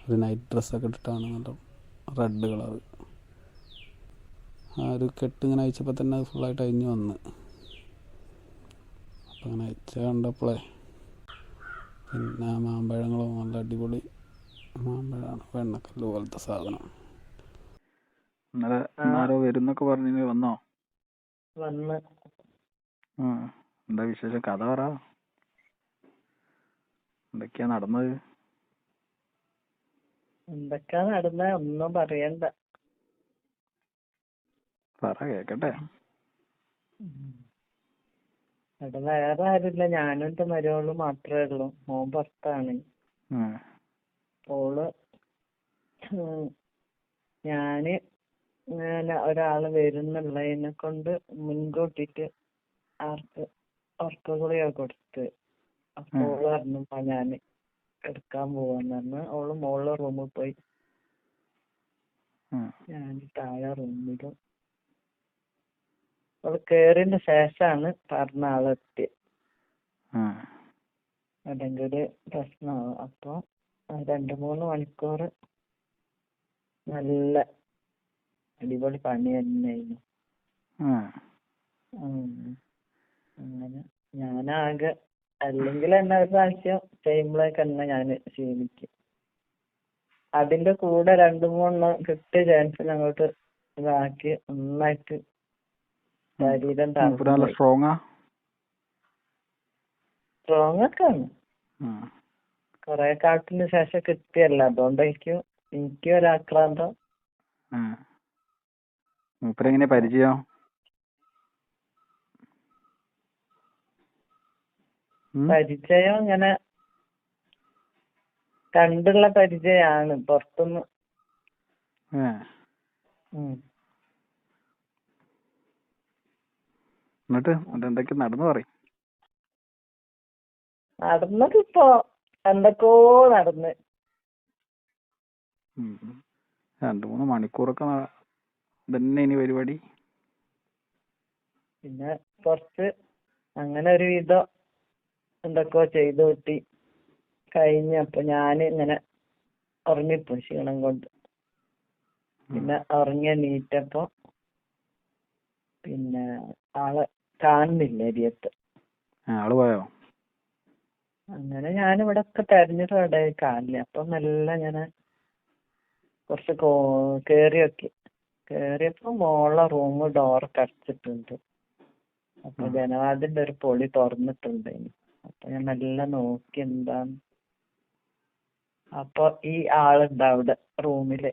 ഒരു നൈറ്റ് ഡ്രസ്സൊക്കെ ഇട്ടിട്ടാണ്, നല്ല റെഡ് കളറ്. ആ ഒരു കെട്ട് ഇങ്ങനെ അയച്ചപ്പോൾ തന്നെ അത് ഫുള്ളായിട്ട് അഴിഞ്ഞ് വന്ന്. അപ്പം അങ്ങനെ അയച്ച കണ്ടപ്പോഴേ പിന്നെ മാമ്പഴങ്ങളും നല്ല അടിപൊളി മാമ്പഴമാണ്, വെണ്ണക്കല്ല് പോലത്തെ സാധനം. ഇന്നലെ ആരോ വരുന്നൊക്കെ പറഞ്ഞു, വന്നോ? വന്ന്. എന്താ വിശേഷം? കഥ പറ. എന്തൊക്കെയാ നടന്നത്? എന്തൊക്കെയാ നടന്ന ഒന്നും പറയണ്ട. പറ, കേക്കട്ടെ. അവിടെ വേറെ ആരുമില്ല, ഞാനും എന്റെ മരുമോളും മാത്രമേ ഉള്ളൂ. മോൻ പുറത്താണ്. ഓള് ഞാന് ഇങ്ങനെ ഒരാള് വരുന്നുള്ളതിനെ കൊണ്ട് മുൻകൂട്ടിട്ട് ആർക്ക് ഉറക്ക ഗുളിക കൊടുത്ത്. അപ്പൊ ഓള് പറഞ്ഞു ഞാന് എടുക്കാൻ പോവാന്ന് പറഞ്ഞ് ഓള് മോളിലെ റൂമിൽ പോയി. ഞാൻ താഴെ റൂമിലും. അവള് കേറിയതിന് ശേഷാണ് പറഞ്ഞ ആളെത്തി. അല്ലെങ്കിൽ പ്രശ്നമാവും. അപ്പൊ 2-3 മണിക്കൂർ നല്ല അടിപൊളി പണി തന്നെയായിരുന്നു. അങ്ങനെ ഞാനാകെ, അല്ലെങ്കിൽ തന്നെ ഒരു പ്രാവശ്യം ചെയ്യുമ്പോഴേക്ക് തന്നെ ഞാൻ ക്ഷീണിക്കും. അതിന്റെ കൂടെ 2-3 കിട്ടിയ ചാൻസിൽ അങ്ങോട്ട് ഇതാക്കി നന്നായിട്ട് ശരീരം സ്ട്രോങ് ഒക്കെ ആണ്. കൊറേ കാലത്തിന് ശേഷം കിട്ടിയല്ല, അതുകൊണ്ടായിരിക്കും എനിക്ക് ഒരാക്രാന്തം. മൂപ്പരെങ്ങനെ പരിചയം? പരിചയം ഇങ്ങനെ കണ്ടുള്ള പരിചയാണ്, പുറത്തുനിന്ന്. എന്നിട്ട് എന്തൊക്കെ നടന്നു പറയും? നടന്നതിപ്പോ എന്തൊക്കെയോ നടന്ന്. 2-3 മണിക്കൂറൊക്കെ ഇതന്നെ ഇനി പരിപാടി. പിന്നെ കുറച്ച് അങ്ങനെ ഒരു വിധം എന്തൊക്കെയോ ചെയ്തു കിട്ടി കഴിഞ്ഞപ്പോ ഞാൻ ഇങ്ങനെ ഉറങ്ങിപ്പോയി ക്ഷീണം കൊണ്ട്. പിന്നെ ഉറങ്ങിയ നീറ്റപ്പോ പിന്നെ ആളെ കാണുന്നില്ല എരിയത്ത്. ആള് പോയോ? അങ്ങനെ ഞാനിവിടെ ഒക്കെ തെരഞ്ഞിട്ട് ഇവിടെ കാണില്ല. അപ്പൊ നല്ല ഇങ്ങനെ കുറച്ച് കേറിയപ്പോ മോളെ റൂം ഡോറൊക്കെ അടച്ചിട്ടുണ്ട്. അപ്പൊ ജനവാതിന്റെ ഒരു പൊളി തുറന്നിട്ടുണ്ട്. അപ്പൊ ഞാൻ നല്ല നോക്കി എന്താന്ന്. അപ്പൊ ഈ ആളുണ്ട് അവിടെ റൂമില്.